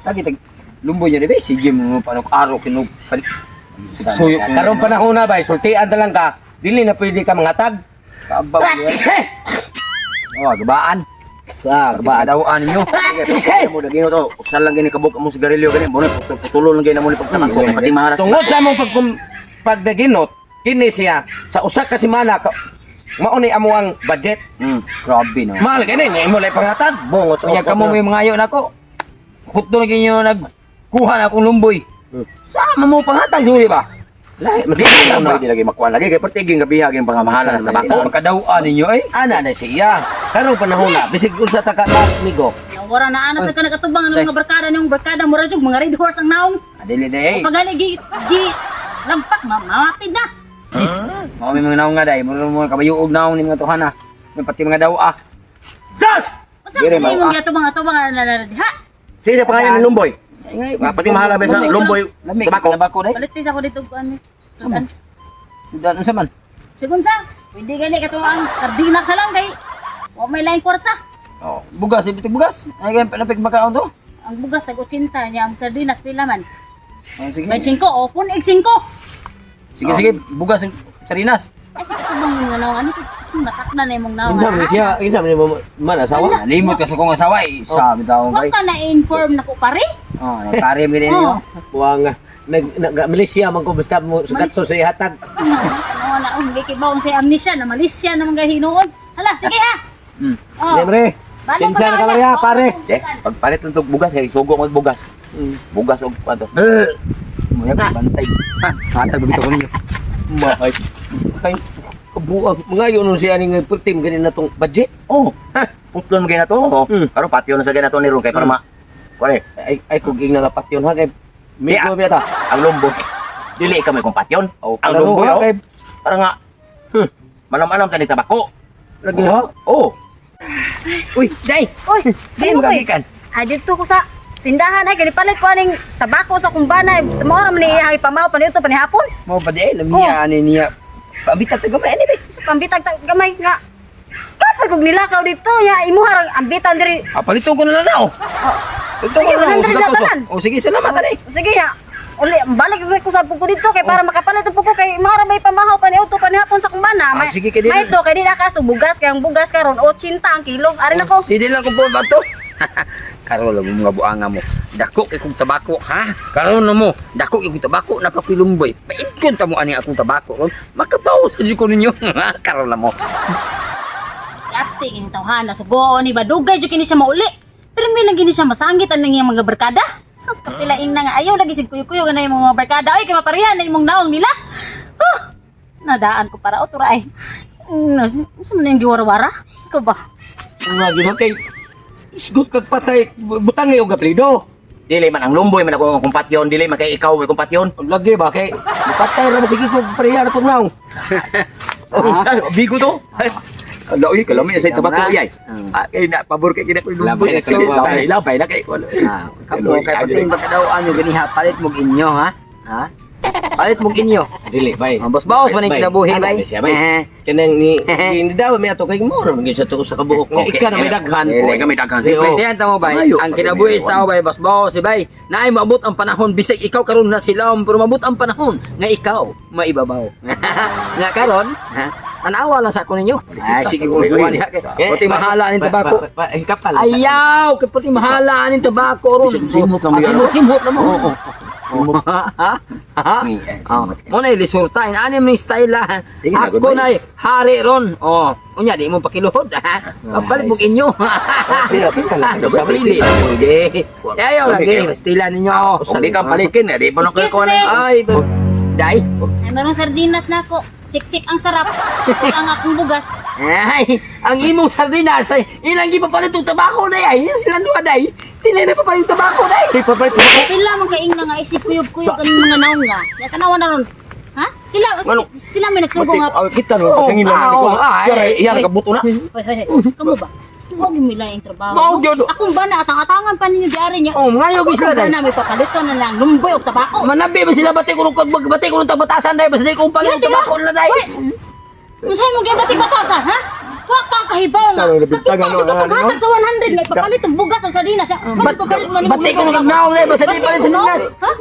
Lagi tag lumboy niya ba? Sige mo paano araw kinug. Suyok mo. Karon panahon na ba, sultian na lang ka. Dili na pwede ka mangatag. Kabaw niya. Oh, gabaan. Ba Kadawaan ninyo. Kaya mo dagino to. Usan lang gini kabuk among sigarilyo gani. Mo putulon lang gini mo ni pagtabako kay pati mahalas. tungod sa among pagdaginot, kini siya sa usa ka semana mao ni amo ang budget. Grabe no. Mahal kini ni imo lay pangatag. Bungot sa Kaya kamo may mga ayo nako. Hutdo na ginyo nagkuha na akong lumboy. Sama mo pangatag suli ba? Lahi man sige lang di lagi makuan lagi kay pertiging gabiha gyud pangamahalan sa Ako bako. kadawaan ninyo ay. ana na siya. Karong panahon na bisig usa ta ka migo. Wala na ana sa kanakatubang ng mga barkada niyong barkada mo radyo mga red horse ang naong. Adili day. Pagani gi lampak mamatid na. Mao may mga naong nga day, muro mo kabayuog naong ni mga tuhana. Yung pati mga dawa. Sus! Usa sa imong atubang na ha. Sige sa pangalan ni Lumboy. Pati mahala ba sa Lumboy Lamig tabako. tabako day. Palitis ako dito kuan. Sudan. Sudan unsa man? Sigun sa, pwede gali kato ang sardinas na lang kay wa may lain kwarta. Oh, bugas bitig bugas. Ay gan panapig makaon to. Ang bugas tag 80 niya ang sardinas pila man. Oh, sige. May 5 o pun 5. Sige bugas sarinas. Ay sa katubang nga naong ano kasi matakna na imong naong. Insa ni mo man asawa. Nalimot kasi kong asawa eh. Sabi taong Wa kay. ka na inform nako pare. Oh, nagpare mi rin niyo. Wang Malaysia man ko basta mo sukat to sa ihatag. Ano na ang gikibawon sa amnesia na Malaysia na mga hinuon. Hala sige ha. Oh. Siyempre. Balik Sinsa na pagkaon kamaya na. pare. Pagpalit lang tog bugas kay sugo mo bugas. Bugas og ato. Muya bantay. Hatag bito ko ninyo. Mahay. Kay kabuang mga yun siya ning team ganin na tong budget. Oh, utlon gyud na to. Karon patio na sa gyud na to ni ron kay para ma. Pare, Ay kung ing nangapatyon ha kay Migo biya ta. ang Lumboy. Dili ka may kompatyon. Oh, Ang ano Lumboy ha, oh. kay Para nga manam-anam tani tabako. lagi ha. Oh, Uy, day. Uy, Di mo kagikan. Ay dito ko sa tindahan ay kanipalit ko aning tabako sa kumbana. Mao ra man ni ipamaw panito panihapon. Mo ba di lamiya ani niya. Pabita ta gamay ani ba? Pambitag gamay nga. Kapag kog nilakaw dito ya imo harang ambitan diri. Palito ko na lang na. Palito ko Sige, na lang. 100 Sige na to. tanan. Oh sige, salamat ani. Sige ya. Uli balik ko sa puko dito kay para makapalit ang puko kay mao ra may pamahaw paniuto panihapon sa kumbana. Ah, sige, kay di- May to kay di na ka bugas kay ang bugas karon 80 ang kilo. Ari na ko. Sige lang ko po ba to? Karon lang mga buanga mo. Dako kay kong tabako, ha? Karon na mo. Dako kay kong tabako napakilumboy. Paikon ta mo ani akong tabako ron. Makabawas sa ko ninyo. Karon na mo. Yati ini tawhan na sugo ni badugay jud kini siya mauli. Pero may lagi ni siya masangit ang niyang mga barkada. Sus kapilaing na nga ayaw lagi sig kuyo-kuyo ganay mga barkada. Ay kay maparihan na imong naong nila. Nadaan ko para otura ay. Sa man yung giwara-wara? Ikaw ba? Nga gino kay isgot kag patay butang og apelyido. dili man ang Lumboy man ako ang kompatyon, dili man kay ikaw may kompatyon. Lagi ba kay patay ra sige ko pareha ko naong. Bigo to. Kalau uy, kalami sa tabako yay. Kay na pabor kay kina ko Labay na kay- labay na kay ko. Kapo kay pating pagkadawaan nyo ganiha palit mo inyo ha. Ha? Palit mo inyo. Dili bay. Ang boss-boss man yung kinabuhi bay. Kanang ni daw mi ato kay mo ra man sa tuo sa kabuok. Ika na may daghan. Dili kami daghan Oo. siyempre. Tiyan tamo bay. Mayo, Ang sabi kinabuhi ni sa tao bay boss-boss si bay. Naay maabot ang panahon bisag ikaw karon na sila pero maabot ang panahon nga ikaw maibabaw. Nga karon, ha? Tanawa lang sa ako ninyo. Ay sige ko kuha niya kay. Puti mahala ning tabako. Hikapal. Ayaw, kay puti mahala ning tabako ron. Simhot lang Ah, yan. simhot lang mo. Ha? Ha? Mo na ilisurtain ani man style ha. Sige na, Ako good na hari ron. Oh, unya di mo pakiluhod ha. Papalit mo inyo. Sabili. Sige. Ayaw lagi stila ninyo. Hindi ka palikin, di pa na kayo Excuse me. Ay, dai. Ay marong sardinas na ako. Siksik ang sarap. Ang akong bugas. Ay, ang imong sardinas ay ilang gipapalit og tabako na ay. Sila duha dai. Sila na papalit og tabako dai. Pila man kaing na nga isip kuyog-kuyog kaning mga naong nga. Ya tanawa na ron. Ha? Sila may nagsugo nga. Kita no singin lang ko. Iya nakabuto na. Hoy. Kamu ba? Huwag yung milaing trabaho. Mao gyud. Akong ba na atang-atangan pa ninyo diari niya. Oh, ngayo Ako sila ba dai. na may papalito na lang lumboy o tabako. Manabi ba sila bati ko nung tagbatasan dai basta di ko palit og tabako na dai. Unsay mo gyud bati batasan ha? Wa ka kahibaw Tanong na bintagan no. Ito paghatag sa 100 nga ipapalit og bugas o sardinas. Ba't ko nagnaong na ba? Sa di pa rin sa ninas. Ha?